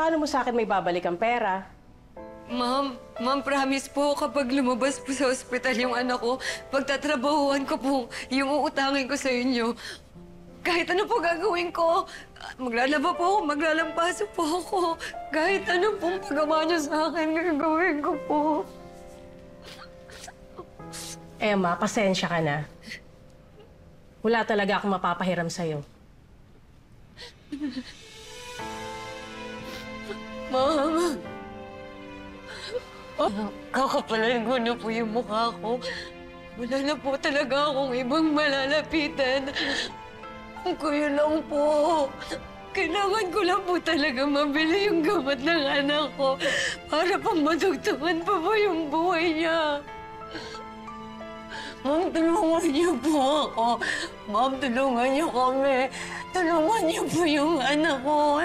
Paano mo sa akin may babalik ang pera? Ma'am, promise po, kapag lumabas po sa ospital yung anak ko, pagtatrabahuhan ko po yung uutangin ko sa inyo. Kahit ano po gagawin ko, maglalaba po ako, maglalampaso po ako. Kahit ano pong pagawa niyo sa akin, gagawin ko po. Emma, pasensya ka na. Wala talaga akong mapapahiram sa'yo. Mama! Kakapalan ko na po yung mukha ko. Wala na po talaga akong ibang malalapitan. Kuya lang po. Kailangan ko lang po talaga mabili yung gamot ng anak ko para pang madugtungan pa po yung buhay niya. Ma'am, tulungan niyo po ako. Ma'am, tulungan niyo kami. Tulungan niyo po yung anak ko.